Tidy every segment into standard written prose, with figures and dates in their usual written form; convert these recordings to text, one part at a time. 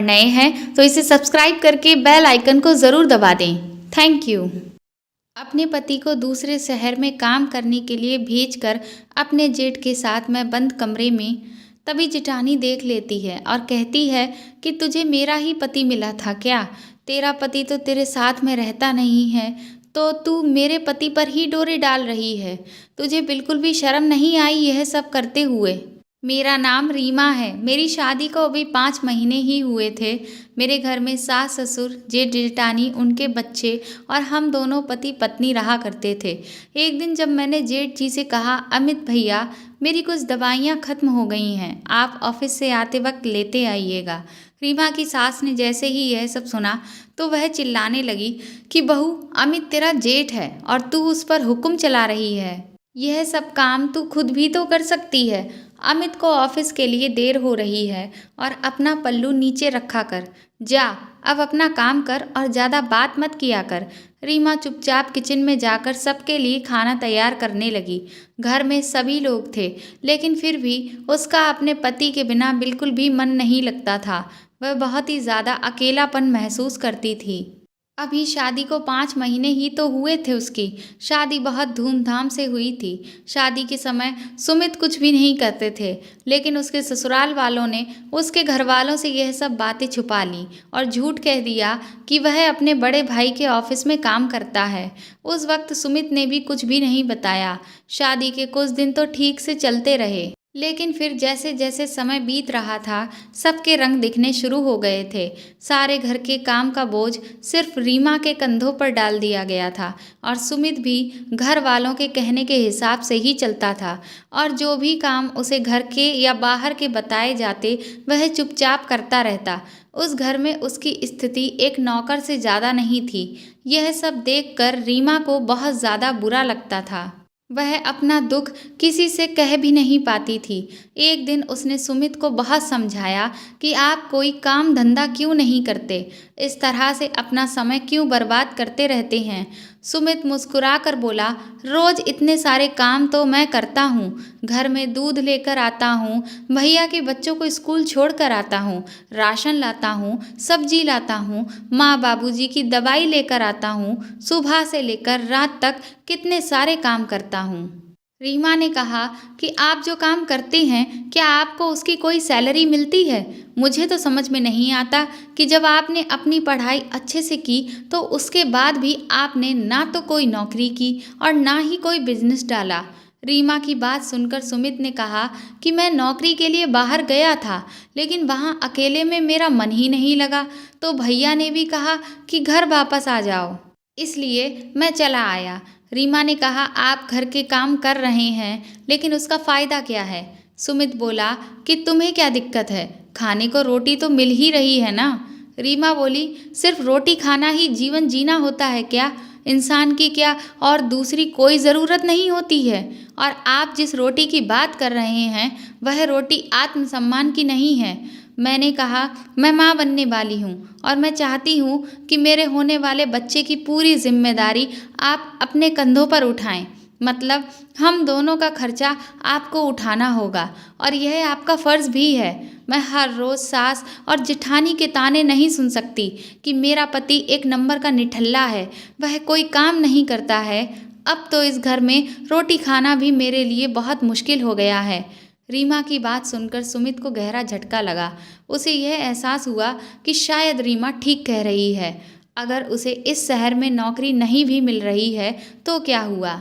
नए हैं तो इसे सब्सक्राइब करके बेल आइकन को ज़रूर दबा दें। Thank you. अपने पति को दूसरे शहर में काम करने के लिए भेजकर अपने जेठ के साथ मैं बंद कमरे में, तभी जेठानी देख लेती है और कहती है कि तुझे मेरा ही पति मिला था क्या? तेरा पति तो तेरे साथ में रहता नहीं है, तो तू मेरे पति पर ही डोरे डाल रही है। तुझे बिल्कुल भी शर्म नहीं आई यह सब करते हुए? मेरा नाम रीमा है। मेरी शादी को अभी 5 महीने ही हुए थे। मेरे घर में सास ससुर, जेठ जेठानी, उनके बच्चे और हम दोनों पति पत्नी रहा करते थे। एक दिन जब मैंने जेठ जी से कहा, अमित भैया मेरी कुछ दवाइयाँ खत्म हो गई हैं, आप ऑफिस से आते वक्त लेते आइएगा। रीमा की सास ने जैसे ही यह सब सुना तो वह चिल्लाने लगी कि बहू, अमित तेरा जेठ है और तू उस पर हुक्म चला रही है। यह सब काम तू खुद भी तो कर सकती है। अमित को ऑफिस के लिए देर हो रही है और अपना पल्लू नीचे रखा कर। जा, अब अपना काम कर और ज़्यादा बात मत किया कर। रीमा चुपचाप किचन में जाकर सबके लिए खाना तैयार करने लगी। घर में सभी लोग थे, लेकिन फिर भी उसका अपने पति के बिना बिल्कुल भी मन नहीं लगता था। वह बहुत ही ज़्यादा अकेलापन महसूस करती थी। अभी शादी को 5 महीने ही तो हुए थे उसकी। शादी बहुत धूमधाम से हुई थी। शादी के समय सुमित कुछ भी नहीं करते थे, लेकिन उसके ससुराल वालों ने उसके घर वालों से यह सब बातें छुपा लीं और झूठ कह दिया कि वह अपने बड़े भाई के ऑफिस में काम करता है। उस वक्त सुमित ने भी कुछ भी नहीं बताया। शादी के कुछ दिन तो ठीक से चलते रहे, लेकिन फिर जैसे जैसे समय बीत रहा था, सबके रंग दिखने शुरू हो गए थे। सारे घर के काम का बोझ सिर्फ रीमा के कंधों पर डाल दिया गया था और सुमित भी घर वालों के कहने के हिसाब से ही चलता था और जो भी काम उसे घर के या बाहर के बताए जाते वह चुपचाप करता रहता। उस घर में उसकी स्थिति एक नौकर से ज़्यादा नहीं थी। यह सब देखकर रीमा को बहुत ज़्यादा बुरा लगता था। वह अपना दुख किसी से कह भी नहीं पाती थी। एक दिन उसने सुमित को बहुत समझाया कि आप कोई काम धंधा क्यों नहीं करते, इस तरह से अपना समय क्यों बर्बाद करते रहते हैं। सुमित मुस्कुरा कर बोला, रोज़ इतने सारे काम तो मैं करता हूँ। घर में दूध लेकर आता हूँ, भैया के बच्चों को स्कूल छोड़ कर आता हूँ, राशन लाता हूँ, सब्जी लाता हूँ, माँ बाबूजी की दवाई लेकर आता हूँ, सुबह से लेकर रात तक कितने सारे काम करता हूँ। रीमा ने कहा कि आप जो काम करते हैं, क्या आपको उसकी कोई सैलरी मिलती है? मुझे तो समझ में नहीं आता कि जब आपने अपनी पढ़ाई अच्छे से की तो उसके बाद भी आपने ना तो कोई नौकरी की और ना ही कोई बिजनेस डाला। रीमा की बात सुनकर सुमित ने कहा कि मैं नौकरी के लिए बाहर गया था, लेकिन वहाँ अकेले में मेरा मन ही नहीं लगा, तो भैया ने भी कहा कि घर वापस आ जाओ, इसलिए मैं चला आया। रीमा ने कहा, आप घर के काम कर रहे हैं, लेकिन उसका फ़ायदा क्या है? सुमित बोला कि तुम्हें क्या दिक्कत है, खाने को रोटी तो मिल ही रही है ना। रीमा बोली, सिर्फ रोटी खाना ही जीवन जीना होता है क्या? इंसान की क्या और दूसरी कोई ज़रूरत नहीं होती है? और आप जिस रोटी की बात कर रहे हैं वह रोटी आत्मसम्मान की नहीं है। मैंने कहा, मैं माँ बनने वाली हूँ और मैं चाहती हूँ कि मेरे होने वाले बच्चे की पूरी जिम्मेदारी आप अपने कंधों पर उठाएं। मतलब हम दोनों का खर्चा आपको उठाना होगा और यह आपका फ़र्ज़ भी है। मैं हर रोज़ सास और जेठानी के ताने नहीं सुन सकती कि मेरा पति एक नंबर का निठल्ला है, वह कोई काम नहीं करता है। अब तो इस घर में रोटी खाना भी मेरे लिए बहुत मुश्किल हो गया है। रीमा की बात सुनकर सुमित को गहरा झटका लगा। उसे यह एहसास हुआ कि शायद रीमा ठीक कह रही है। अगर उसे इस शहर में नौकरी नहीं भी मिल रही है तो क्या हुआ,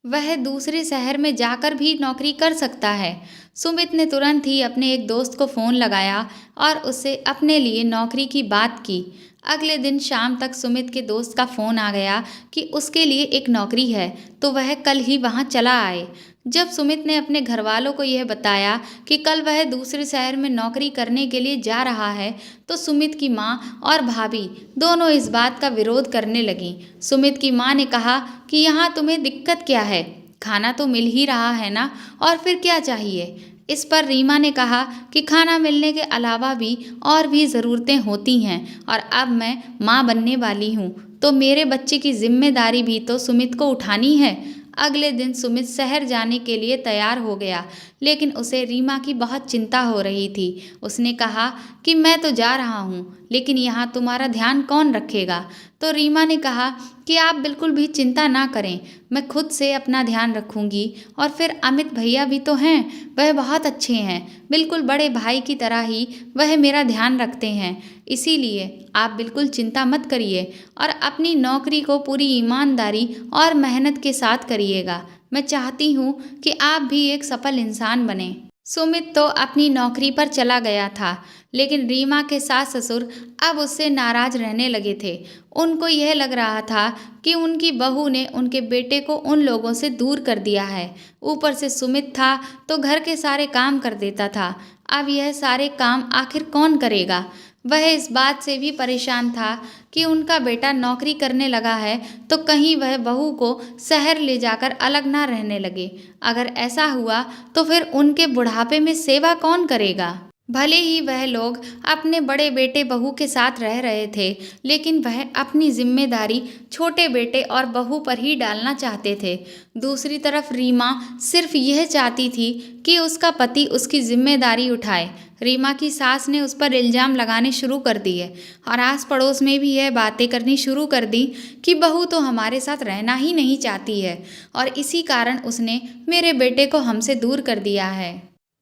वह दूसरे शहर में जाकर भी नौकरी कर सकता है। सुमित ने तुरंत ही अपने एक दोस्त को फ़ोन लगाया और उससे अपने लिए नौकरी की बात की। अगले दिन शाम तक सुमित के दोस्त का फ़ोन आ गया कि उसके लिए एक नौकरी है, तो वह कल ही वहाँ चला आए। जब सुमित ने अपने घर वालों को यह बताया कि कल वह दूसरे शहर में नौकरी करने के लिए जा रहा है, तो सुमित की माँ और भाभी दोनों इस बात का विरोध करने लगीं। सुमित की माँ ने कहा कि यहाँ तुम्हें दिक्कत क्या है, खाना तो मिल ही रहा है ना, और फिर क्या चाहिए। इस पर रीमा ने कहा कि खाना मिलने के अलावा भी और भी ज़रूरतें होती हैं और अब मैं माँ बनने वाली हूँ, तो मेरे बच्चे की जिम्मेदारी भी तो सुमित को उठानी है। अगले दिन सुमित शहर जाने के लिए तैयार हो गया, लेकिन उसे रीमा की बहुत चिंता हो रही थी। उसने कहा कि मैं तो जा रहा हूँ, लेकिन यहाँ तुम्हारा ध्यान कौन रखेगा? तो रीमा ने कहा कि आप बिल्कुल भी चिंता ना करें, मैं खुद से अपना ध्यान रखूंगी। और फिर अमित भैया भी तो हैं, वह बहुत अच्छे हैं, बिल्कुल बड़े भाई की तरह ही वह मेरा ध्यान रखते हैं। इसीलिए आप बिल्कुल चिंता मत करिए और अपनी नौकरी को पूरी ईमानदारी और मेहनत के साथ करिएगा। मैं चाहती हूँ कि आप भी एक सफल इंसान बने। सुमित तो अपनी नौकरी पर चला गया था, लेकिन रीमा के सास ससुर अब उससे नाराज रहने लगे थे। उनको यह लग रहा था कि उनकी बहू ने उनके बेटे को उन लोगों से दूर कर दिया है। ऊपर से सुमित था तो घर के सारे काम कर देता था। अब यह सारे काम आखिर कौन करेगा? वह इस बात से भी परेशान था कि उनका बेटा नौकरी करने लगा है तो कहीं वह बहू को शहर ले जाकर अलग ना रहने लगे। अगर ऐसा हुआ तो फिर उनके बुढ़ापे में सेवा कौन करेगा? भले ही वह लोग अपने बड़े बेटे बहू के साथ रह रहे थे, लेकिन वह अपनी जिम्मेदारी छोटे बेटे और बहू पर ही डालना चाहते थे। दूसरी तरफ रीमा सिर्फ यह चाहती थी कि उसका पति उसकी जिम्मेदारी उठाए। रीमा की सास ने उस पर इल्ज़ाम लगाने शुरू कर दिए और आस पड़ोस में भी यह बातें करनी शुरू कर दी कि बहू तो हमारे साथ रहना ही नहीं चाहती है और इसी कारण उसने मेरे बेटे को हमसे दूर कर दिया है।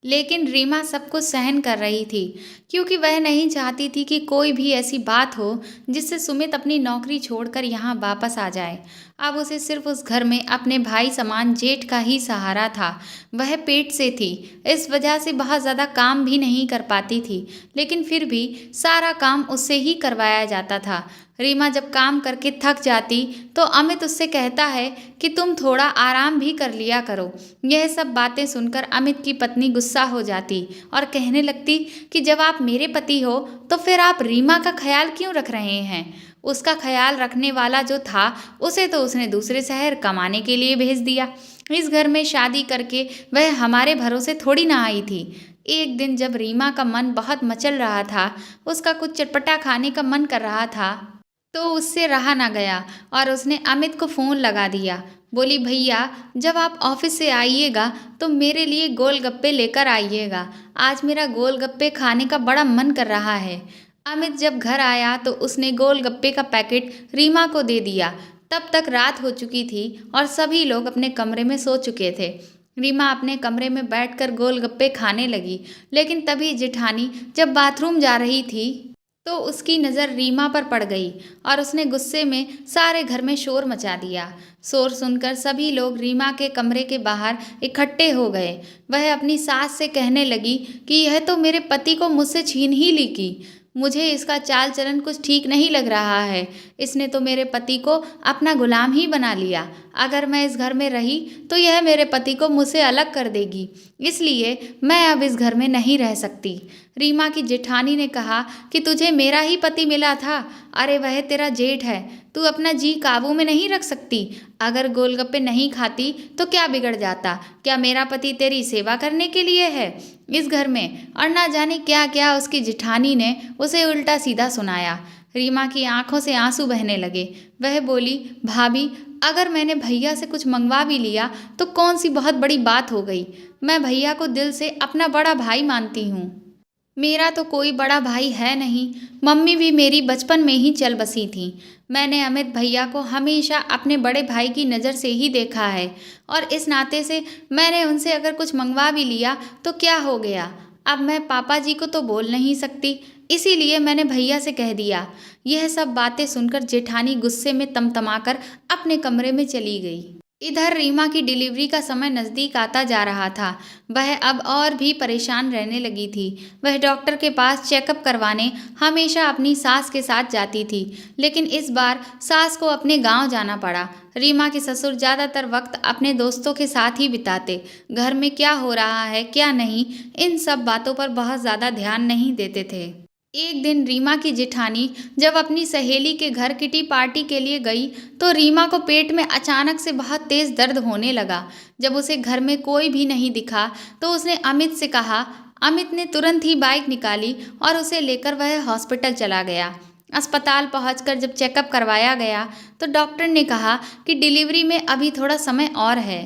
लेकिन रीमा सब कुछ सहन कर रही थी, क्योंकि वह नहीं चाहती थी कि कोई भी ऐसी बात हो जिससे सुमित अपनी नौकरी छोड़कर यहाँ वापस आ जाए। अब उसे सिर्फ उस घर में अपने भाई समान जेठ का ही सहारा था। वह पेट से थी, इस वजह से बहुत ज़्यादा काम भी नहीं कर पाती थी, लेकिन फिर भी सारा काम उससे ही करवाया जाता था। रीमा जब काम करके थक जाती तो अमित उससे कहता है कि तुम थोड़ा आराम भी कर लिया करो। यह सब बातें सुनकर अमित की पत्नी गुस्सा हो जाती और कहने लगती कि जब आप मेरे पति हो तो फिर आप रीमा का ख्याल क्यों रख रहे हैं? उसका ख्याल रखने वाला जो था उसे तो उसने दूसरे शहर कमाने के लिए भेज दिया। इस घर में शादी करके वह हमारे भरोसे थोड़ी ना आई थी। एक दिन जब रीमा का मन बहुत मचल रहा था, उसका कुछ चटपटा खाने का मन कर रहा था, तो उससे रहा ना गया और उसने अमित को फ़ोन लगा दिया। बोली, भैया जब आप ऑफिस से आइएगा तो मेरे लिए गोलगप्पे लेकर आइएगा, आज मेरा गोलगप्पे खाने का बड़ा मन कर रहा है। अमित जब घर आया तो उसने गोलगप्पे का पैकेट रीमा को दे दिया। तब तक रात हो चुकी थी और सभी लोग अपने कमरे में सो चुके थे। रीमा अपने कमरे में बैठकर गोलगप्पे खाने लगी, लेकिन तभी जेठानी जब बाथरूम जा रही थी तो उसकी नज़र रीमा पर पड़ गई और उसने गुस्से में सारे घर में शोर मचा दिया। शोर सुनकर सभी लोग रीमा के कमरे के बाहर इकट्ठे हो गए। वह अपनी सास से कहने लगी कि यह तो मेरे पति को मुझसे छीन ही ली की। मुझे इसका चाल चलन कुछ ठीक नहीं लग रहा है। इसने तो मेरे पति को अपना गुलाम ही बना लिया। अगर मैं इस घर में रही तो यह मेरे पति को मुझसे अलग कर देगी, इसलिए मैं अब इस घर में नहीं रह सकती। रीमा की जेठानी ने कहा कि तुझे मेरा ही पति मिला था, अरे वह तेरा जेठ है, तू अपना जी काबू में नहीं रख सकती। अगर गोलगप्पे नहीं खाती तो क्या बिगड़ जाता? क्या मेरा पति तेरी सेवा करने के लिए है इस घर में? और ना जाने क्या क्या उसकी जेठानी ने उसे उल्टा सीधा सुनाया। रीमा की आंखों से आंसू बहने लगे। वह बोली, भाभी अगर मैंने भैया से कुछ मंगवा भी लिया तो कौन सी बहुत बड़ी बात हो गई। मैं भैया को दिल से अपना बड़ा भाई मानती हूँ। मेरा तो कोई बड़ा भाई है नहीं। मम्मी भी मेरी बचपन में ही चल बसी थी। मैंने अमित भैया को हमेशा अपने बड़े भाई की नज़र से ही देखा है और इस नाते से मैंने उनसे अगर कुछ मंगवा भी लिया तो क्या हो गया? अब मैं पापा जी को तो बोल नहीं सकती, इसीलिए मैंने भैया से कह दिया। यह सब बातें सुनकर जेठानी गुस्से में तमतमाकर अपने कमरे में चली गई। इधर रीमा की डिलीवरी का समय नज़दीक आता जा रहा था। वह अब और भी परेशान रहने लगी थी। वह डॉक्टर के पास चेकअप करवाने हमेशा अपनी सास के साथ जाती थी, लेकिन इस बार सास को अपने गांव जाना पड़ा। रीमा के ससुर ज़्यादातर वक्त अपने दोस्तों के साथ ही बिताते। घर में क्या हो रहा है क्या नहीं, इन सब बातों पर बहुत ज़्यादा ध्यान नहीं देते थे। एक दिन रीमा की जेठानी जब अपनी सहेली के घर किटी पार्टी के लिए गई तो रीमा को पेट में अचानक से बहुत तेज़ दर्द होने लगा। जब उसे घर में कोई भी नहीं दिखा तो उसने अमित से कहा। अमित ने तुरंत ही बाइक निकाली और उसे लेकर वह हॉस्पिटल चला गया। अस्पताल पहुंचकर जब चेकअप करवाया गया तो डॉक्टर ने कहा कि डिलीवरी में अभी थोड़ा समय और है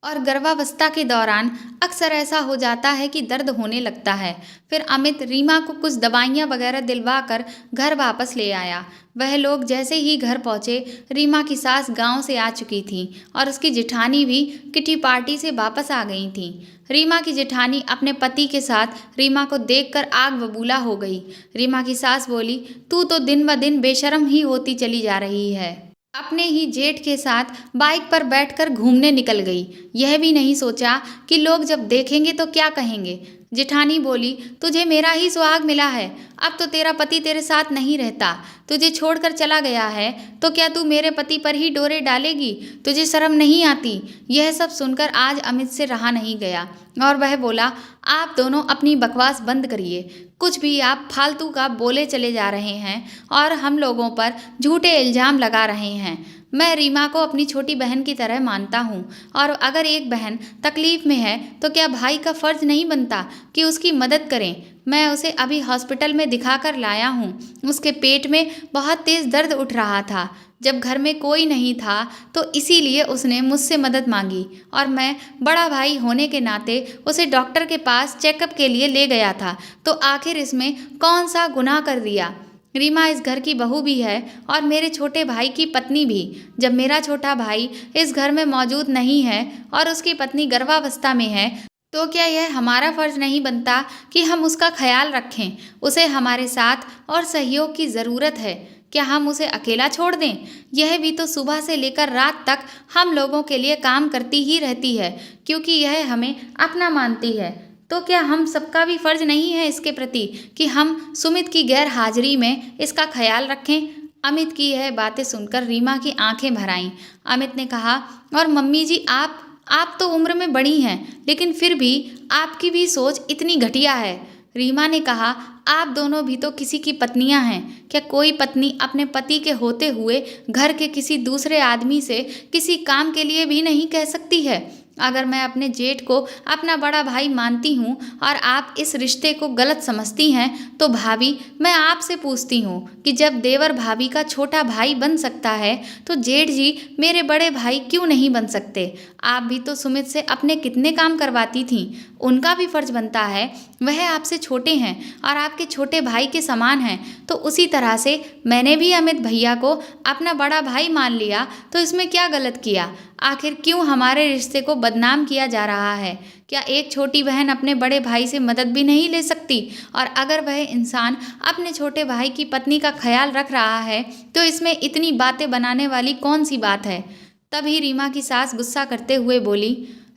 और गर्भावस्था के दौरान अक्सर ऐसा हो जाता है कि दर्द होने लगता है। फिर अमित रीमा को कुछ दवाइयाँ वगैरह दिलवा कर घर वापस ले आया। वह लोग जैसे ही घर पहुँचे, रीमा की सास गांव से आ चुकी थी और उसकी जेठानी भी किटी पार्टी से वापस आ गई थी। रीमा की जेठानी अपने पति के साथ रीमा को देखकर आग बबूला हो गई। रीमा की सास बोली, तू तो दिन ब दिन बेशर्म ही होती चली जा रही है। अपने ही जेठ के साथ बाइक पर बैठकर घूमने निकल गई। यह भी नहीं सोचा कि लोग जब देखेंगे तो क्या कहेंगे। जेठानी बोली, तुझे मेरा ही सुहाग मिला है, अब तो तेरा पति तेरे साथ नहीं रहता, तुझे छोड़कर चला गया है, तो क्या तू मेरे पति पर ही डोरे डालेगी? तुझे शर्म नहीं आती? यह सब सुनकर आज अमित से रहा नहीं गया और वह बोला, आप दोनों अपनी बकवास बंद करिए। कुछ भी आप फालतू का बोले चले जा रहे हैं और हम लोगों पर झूठे इल्ज़ाम लगा रहे हैं। मैं रीमा को अपनी छोटी बहन की तरह मानता हूँ और अगर एक बहन तकलीफ़ में है तो क्या भाई का फ़र्ज़ नहीं बनता कि उसकी मदद करें? मैं उसे अभी हॉस्पिटल में दिखा कर लाया हूँ। उसके पेट में बहुत तेज़ दर्द उठ रहा था। जब घर में कोई नहीं था तो इसीलिए उसने मुझसे मदद मांगी और मैं बड़ा भाई होने के नाते उसे डॉक्टर के पास चेकअप के लिए ले गया था। तो आखिर इसमें कौन सा गुनाह कर दिया? रीमा इस घर की बहू भी है और मेरे छोटे भाई की पत्नी भी। जब मेरा छोटा भाई इस घर में मौजूद नहीं है और उसकी पत्नी गर्भावस्था में है तो क्या यह हमारा फ़र्ज़ नहीं बनता कि हम उसका ख्याल रखें? उसे हमारे साथ और सहयोग की ज़रूरत है। क्या हम उसे अकेला छोड़ दें? यह भी तो सुबह से लेकर रात तक हम लोगों के लिए काम करती ही रहती है क्योंकि यह हमें अपना मानती है। तो क्या हम सबका भी फ़र्ज़ नहीं है इसके प्रति कि हम सुमित की गैर हाजिरी में इसका ख्याल रखें? अमित की यह बातें सुनकर रीमा की आंखें भर आईं। अमित ने कहा, और मम्मी जी आप तो उम्र में बड़ी हैं लेकिन फिर भी आपकी भी सोच इतनी घटिया है। रीमा ने कहा, आप दोनों भी तो किसी की पत्नियां हैं। क्या कोई पत्नी अपने पति के होते हुए घर के किसी दूसरे आदमी से किसी काम के लिए भी नहीं कह सकती है? अगर मैं अपने जेठ को अपना बड़ा भाई मानती हूँ और आप इस रिश्ते को गलत समझती हैं तो भाभी, मैं आपसे पूछती हूँ कि जब देवर भाभी का छोटा भाई बन सकता है तो जेठ जी मेरे बड़े भाई क्यों नहीं बन सकते? आप भी तो सुमित से अपने कितने काम करवाती थीं। उनका भी फर्ज बनता है। वह आपसे छोटे हैं और आपके छोटे भाई के समान हैं। तो उसी तरह से मैंने भी अमित भैया को अपना बड़ा भाई मान लिया, तो इसमें क्या गलत किया? आखिर क्यों हमारे रिश्ते को बदनाम किया जा रहा है? क्या एक छोटी बहन अपने बड़े भाई से मदद भी नहीं ले सकती? और अगर वह इंसान अपने छोटे भाई की पत्नी का ख्याल रख रहा है तो इसमें इतनी बातें बनाने वाली कौन सी बात है? तभी रीमा की सास गुस्सा करते हुए बोली,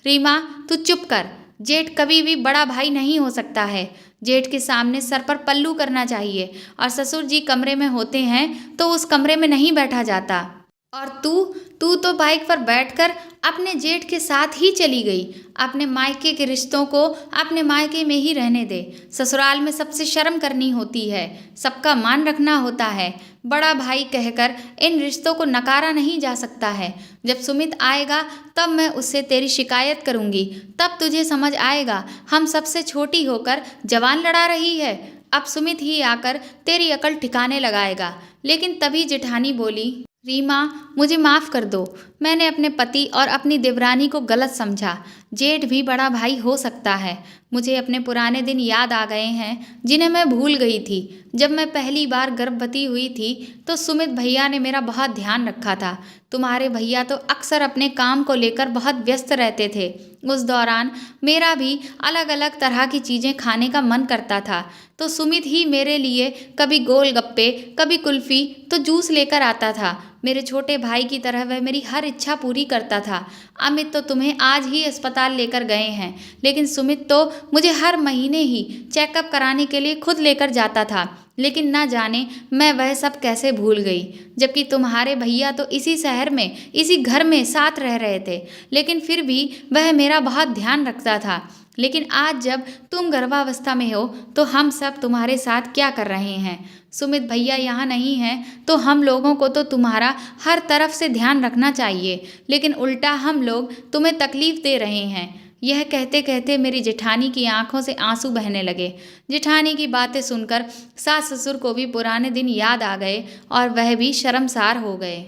रीमा तू चुप कर। जेठ कभी भी बड़ा भाई नहीं हो सकता है। जेठ के सामने सर पर पल्लू करना चाहिए और ससुर जी कमरे में होते हैं तो उस कमरे में नहीं बैठा जाता। और तू तो बाइक पर बैठकर अपने जेठ के साथ ही चली गई। अपने मायके के रिश्तों को अपने मायके में ही रहने दे। ससुराल में सबसे शर्म करनी होती है, सबका मान रखना होता है। बड़ा भाई कहकर इन रिश्तों को नकारा नहीं जा सकता है। जब सुमित आएगा तब मैं उससे तेरी शिकायत करूँगी, तब तुझे समझ आएगा हम सबसे छोटी होकर जवान लड़ा रही है। अब सुमित ही आकर तेरी अकल ठिकाने लगाएगा। लेकिन तभी जेठानी बोली, रीमा मुझे माफ़ कर दो, मैंने अपने पति और अपनी देवरानी को गलत समझा। जेठ भी बड़ा भाई हो सकता है। मुझे अपने पुराने दिन याद आ गए हैं जिन्हें मैं भूल गई थी। जब मैं पहली बार गर्भवती हुई थी तो सुमित भैया ने मेरा बहुत ध्यान रखा था। तुम्हारे भैया तो अक्सर अपने काम को लेकर बहुत व्यस्त रहते थे। उस दौरान मेरा भी अलग अलग तरह की चीज़ें खाने का मन करता था तो सुमित ही मेरे लिए कभी गोलगप्पे, कभी कुल्फ़ी तो जूस लेकर आता था। मेरे छोटे भाई की तरह वह मेरी हर इच्छा पूरी करता था। अमित तो तुम्हें आज ही अस्पताल लेकर गए हैं, लेकिन सुमित तो मुझे हर महीने ही चेकअप कराने के लिए खुद लेकर जाता था। लेकिन ना जाने मैं वह सब कैसे भूल गई, जबकि तुम्हारे भैया तो इसी शहर में, इसी घर में साथ रह रहे थे, लेकिन फिर भी वह मेरा बहुत ध्यान रखता था। लेकिन आज जब तुम गर्भावस्था में हो तो हम सब तुम्हारे साथ क्या कर रहे हैं? सुमित भैया यहाँ नहीं हैं तो हम लोगों को तो तुम्हारा हर तरफ से ध्यान रखना चाहिए, लेकिन उल्टा हम लोग तुम्हें तकलीफ़ दे रहे हैं। यह कहते कहते मेरी जेठानी की आंखों से आंसू बहने लगे। जेठानी की बातें सुनकर सास ससुर को भी पुराने दिन याद आ गए और वह भी शर्मसार हो गए।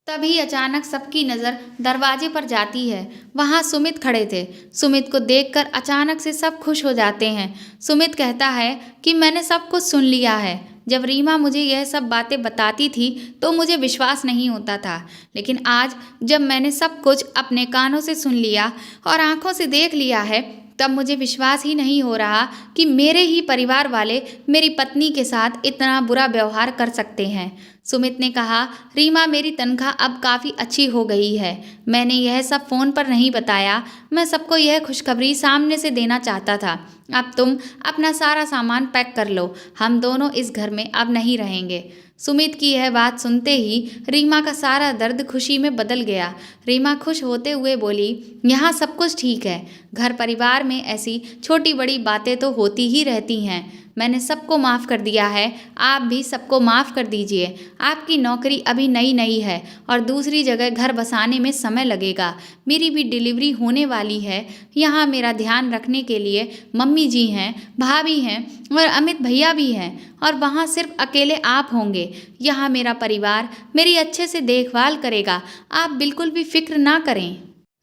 तभी अचानक सबकी नज़र दरवाजे पर जाती है। वहाँ सुमित खड़े थे। सुमित को देखकर अचानक से सब खुश हो जाते हैं। सुमित कहता है कि मैंने सब कुछ सुन लिया है। जब रीमा मुझे यह सब बातें बताती थी तो मुझे विश्वास नहीं होता था, लेकिन आज जब मैंने सब कुछ अपने कानों से सुन लिया और आंखों से देख लिया है, तब मुझे विश्वास ही नहीं हो रहा कि मेरे ही परिवार वाले मेरी पत्नी के साथ इतना बुरा व्यवहार कर सकते हैं। सुमित ने कहा, रीमा मेरी तनख्वाह अब काफ़ी अच्छी हो गई है। मैंने यह सब फ़ोन पर नहीं बताया। मैं सबको यह खुशखबरी सामने से देना चाहता था। अब तुम अपना सारा सामान पैक कर लो। हम दोनों इस घर में अब नहीं रहेंगे। सुमित की यह बात सुनते ही रीमा का सारा दर्द खुशी में बदल गया। रीमा खुश होते हुए बोली, यहाँ सब कुछ ठीक है। घर परिवार में ऐसी छोटी बड़ी बातें तो होती ही रहती हैं। मैंने सबको माफ़ कर दिया है। आप भी सबको माफ़ कर दीजिए। आपकी नौकरी अभी नई नई है और दूसरी जगह घर बसाने में समय लगेगा। मेरी भी डिलीवरी होने वाली है। यहाँ मेरा ध्यान रखने के लिए मम्मी जी हैं, भाभी हैं और अमित भैया भी हैं, और वहाँ सिर्फ अकेले आप होंगे। यहाँ मेरा परिवार मेरी अच्छे से देखभाल करेगा। आप बिल्कुल भी फिक्र ना करें।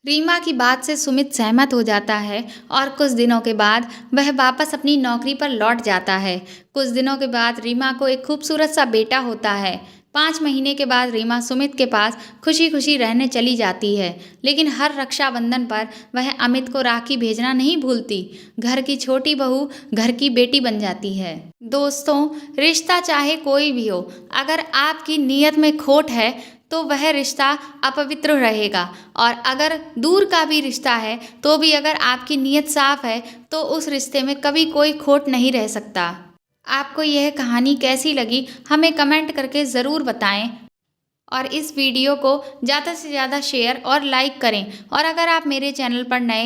रीमा की बात से सुमित सहमत हो जाता है और कुछ दिनों के बाद वह वापस अपनी नौकरी पर लौट जाता है। कुछ दिनों के बाद रीमा को एक खूबसूरत सा बेटा होता है। 5 महीने के बाद रीमा सुमित के पास खुशी खुशी रहने चली जाती है, लेकिन हर रक्षाबंधन पर वह अमित को राखी भेजना नहीं भूलती। घर की छोटी बहू घर की बेटी बन जाती है। दोस्तों, रिश्ता चाहे कोई भी हो, अगर आपकी नीयत में खोट है तो वह रिश्ता अपवित्र रहेगा, और अगर दूर का भी रिश्ता है तो भी अगर आपकी नीयत साफ है तो उस रिश्ते में कभी कोई खोट नहीं रह सकता। आपको यह कहानी कैसी लगी हमें कमेंट करके ज़रूर बताएं, और इस वीडियो को ज़्यादा से ज़्यादा शेयर और लाइक करें। और अगर आप मेरे चैनल पर नए